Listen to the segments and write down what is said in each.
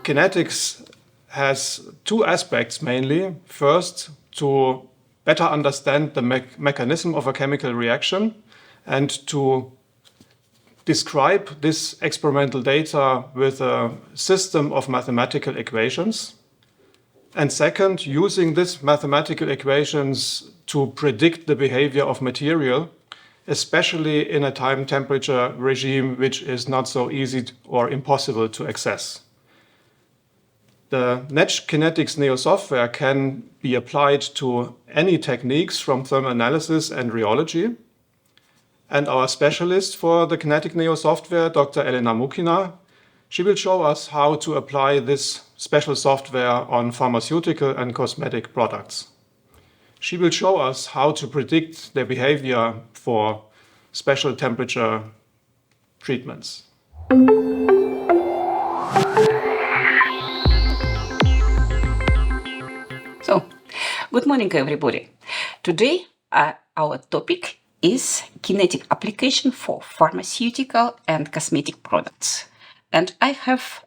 kinetics has two aspects mainly. First, to better understand the mechanism of a chemical reaction and to describe this experimental data with a system of mathematical equations. And second, using these mathematical equations to predict the behavior of material, especially in a time-temperature regime which is not so easy or impossible to access. The NetSch Neo software can be applied to any techniques from thermoanalysis and rheology. And our specialist for the Kinetic Neo software, Dr. Elena Mukina, she will show us how to apply this special software on pharmaceutical and cosmetic products. She will show us how to predict their behavior for special temperature treatments. So, good morning, everybody. Today, our topic is kinetic application for pharmaceutical and cosmetic products. And I have,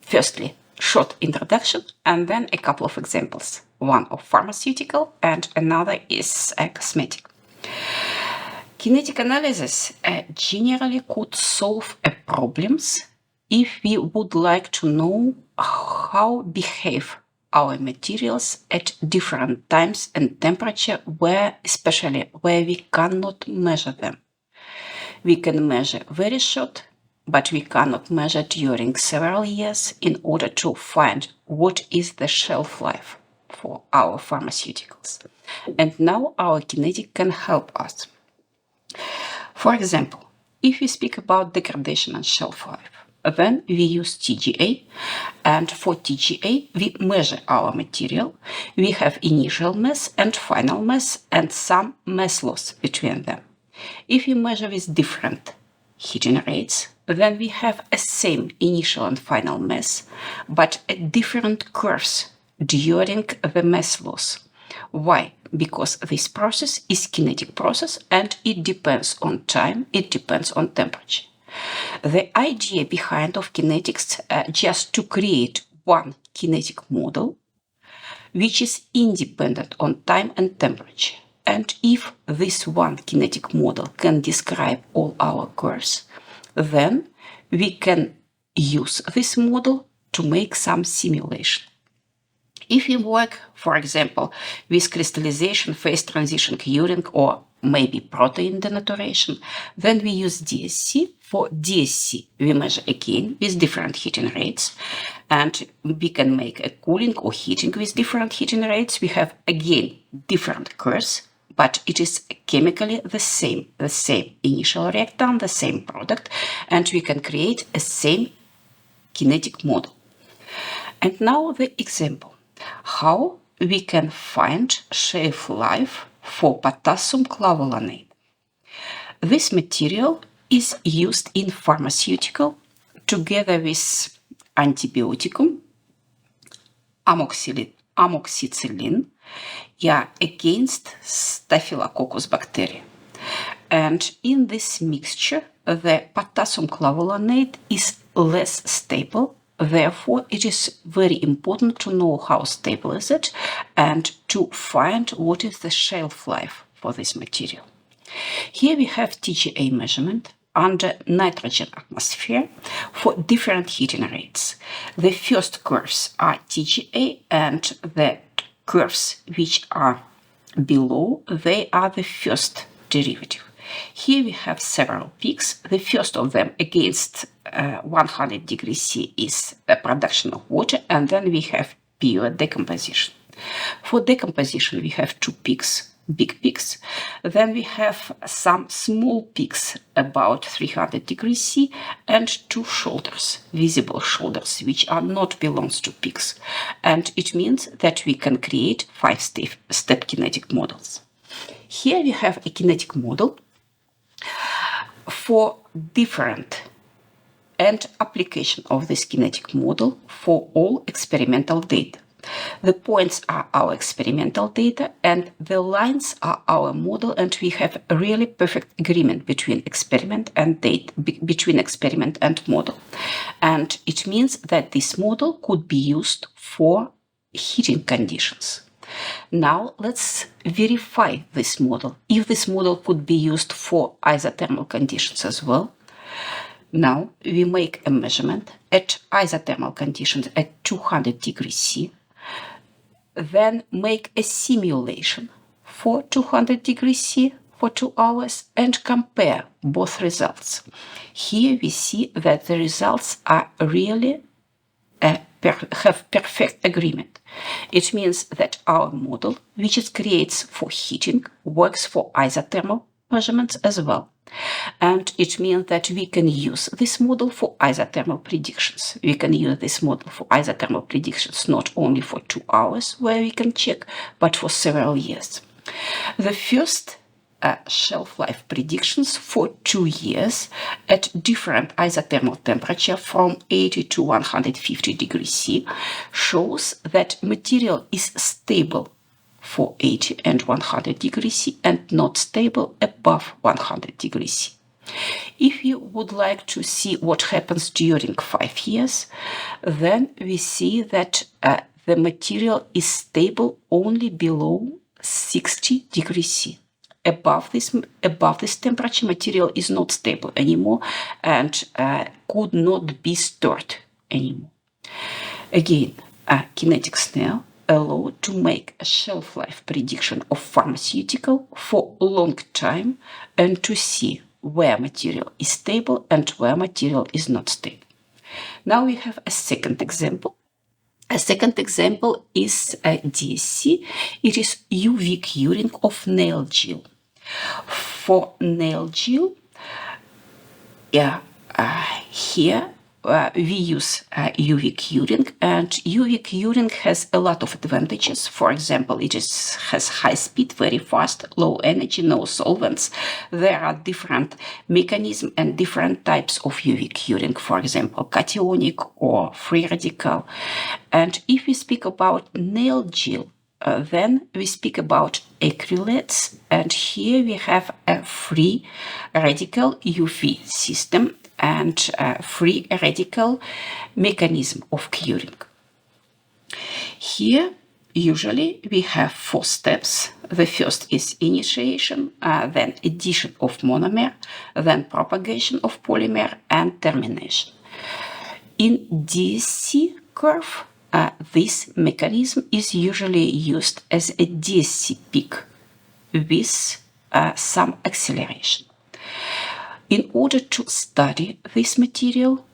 firstly, short introduction and then a couple of examples. One of pharmaceutical and another is cosmetic. Kinetic analysis generally could solve problems if we would like to know how behave our materials at different times and temperature, especially where we cannot measure them. We can measure very short, but we cannot measure during several years in order to find what is the shelf life for our pharmaceuticals. And now our kinetic can help us. For example, if we speak about degradation and shelf life, then we use TGA, and for TGA we measure our material. We have initial mass and final mass and some mass loss between them. If we measure with different heating rates, then we have a same initial and final mass, but at different curves during the mass loss. Why? Because this process is kinetic process and it depends on time, it depends on temperature. The idea behind of kinetics just to create one kinetic model which is independent on time and temperature. And if this one kinetic model can describe all our curves, then we can use this model to make some simulation. If we work, for example, with crystallization, phase transition curing, or maybe protein denaturation, then we use DSC. For DSC, we measure again with different heating rates, and we can make a cooling or heating with different heating rates. We have again different curves, but it is chemically the same initial reactant, the same product, and we can create a same kinetic model. And now the example. How we can find shelf life for potassium clavulanate. This material is used in pharmaceutical together with antibioticum, amoxicillin, against Staphylococcus bacteria. And in this mixture, the potassium clavulanate is less stable. Therefore, it is very important to know how stable is it and to find what is the shelf life for this material. Here we have TGA measurement under nitrogen atmosphere for different heating rates. The first curves are TGA, and the curves which are below, they are the first derivative. Here we have several peaks. The first of them against 100 degrees C is the production of water, and then we have pure decomposition. For decomposition, we have two peaks, big peaks. Then we have some small peaks about 300 degrees C and two shoulders, visible shoulders, which are not belongs to peaks. And it means that we can create 5-step kinetic models. Here we have a kinetic model for different and application of this kinetic model for all experimental data. The points are our experimental data, and the lines are our model, and we have a really perfect agreement between experiment and data, between experiment and model. And it means that this model could be used for heating conditions. Now let's verify this model. If this model could be used for isothermal conditions as well. Now we make a measurement at isothermal conditions at 200 degrees C, then make a simulation for 200 degrees C for 2 hours and compare both results. Here we see that the results are really have perfect agreement. It means that our model, which it creates for heating, works for isothermal measurements as well. And it means that we can use this model for isothermal predictions. We can use this model for isothermal predictions not only for 2 hours, where we can check, but for several years. The first shelf life predictions for 2 years at different isothermal temperature from 80 to 150 degrees C shows that material is stable for 80 and 100 degrees C and not stable above 100 degrees C. If you would like to see what happens during 5 years, then we see that the material is stable only below 60 degrees C. Above this temperature, material is not stable anymore and could not be stored anymore. Again, kinetics now allow to make a shelf life prediction of pharmaceutical for a long time and to see where material is stable and where material is not stable. Now we have a second example. A second example is DSC. It is UV curing of nail gel. For nail gel, here we use UV curing, and UV curing has a lot of advantages. For example, it has high speed, very fast, low energy, no solvents. There are different mechanisms and different types of UV curing, for example, cationic or free radical. And if we speak about nail gel, then we speak about acrylates, and here we have a free radical UV system and free radical mechanism of curing. Here, usually, we have 4 steps. The first is initiation, then addition of monomer, then propagation of polymer, and termination. In DSC curve, this mechanism is usually used as a DSC peak with some acceleration. In order to study this material,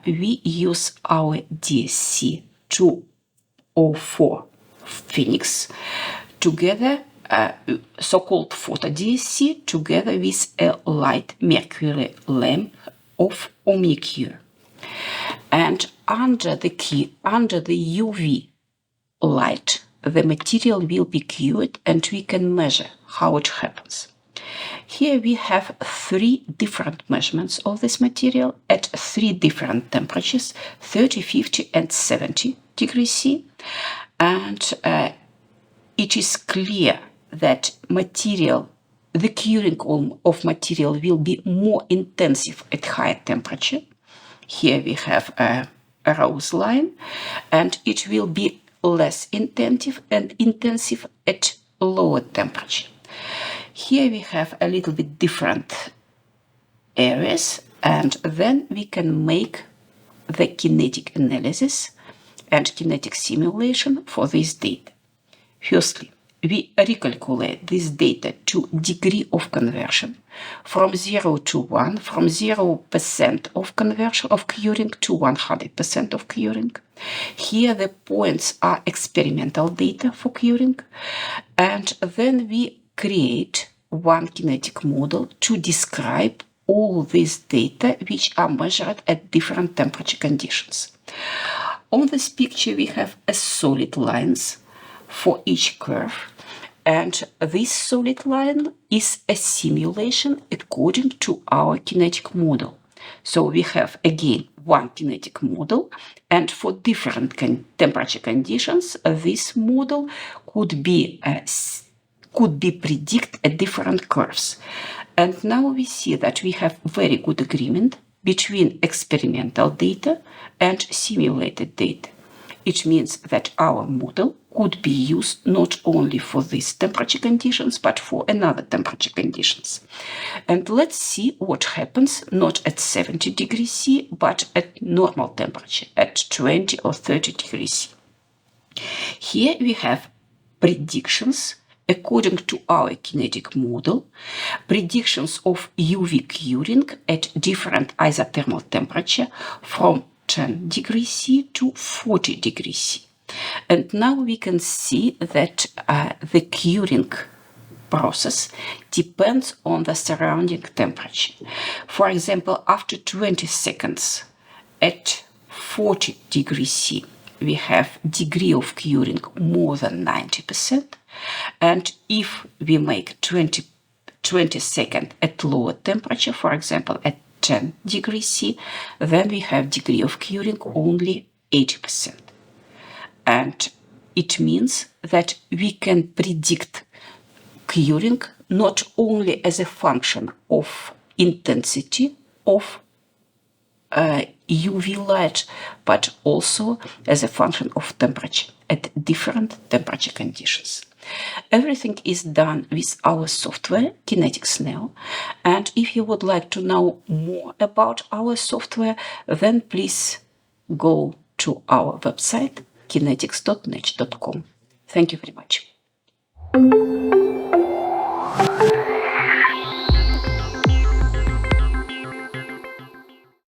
we use our DSC 204 Phoenix together, so-called photo DSC, together with a light mercury lamp of OmniCure. And under the UV light, the material will be cured and we can measure how it happens. Here we have 3 different measurements of this material at 3 different temperatures, 30, 50 and 70 degrees C. And it is clear that the curing of material will be more intensive at higher temperature. Here we have a rose line, and it will be less intensive at lower temperature. Here we have a little bit different areas, and then we can make the kinetic analysis and kinetic simulation for this data. Firstly, we recalculate this data to degree of conversion from 0 to 1, from 0% of conversion of curing to 100% of curing. Here the points are experimental data for curing, and then we create one kinetic model to describe all these data which are measured at different temperature conditions. On this picture we have a solid lines for each curve, and this solid line is a simulation according to our kinetic model. So we have again one kinetic model, and for different temperature conditions, this model could be predict at different curves. And now we see that we have very good agreement between experimental data and simulated data. It means that our model could be used not only for these temperature conditions, but for another temperature conditions. And let's see what happens not at 70 degrees C, but at normal temperature, at 20 or 30 degrees C. Here we have predictions according to our kinetic model, predictions of UV curing at different isothermal temperature from 10 degrees C to 40 degrees C. And now we can see that the curing process depends on the surrounding temperature. For example, after 20 seconds at 40 degrees C, we have degree of curing more than 90%. And if we make 20 seconds at lower temperature, for example, at 10 degrees C, then we have degree of curing only 80%. And it means that we can predict curing not only as a function of intensity of UV light, but also as a function of temperature at different temperature conditions. Everything is done with our software, KineticsNeo. And if you would like to know more about our software, then please go to our website, kinetics.net.com. Thank you very much.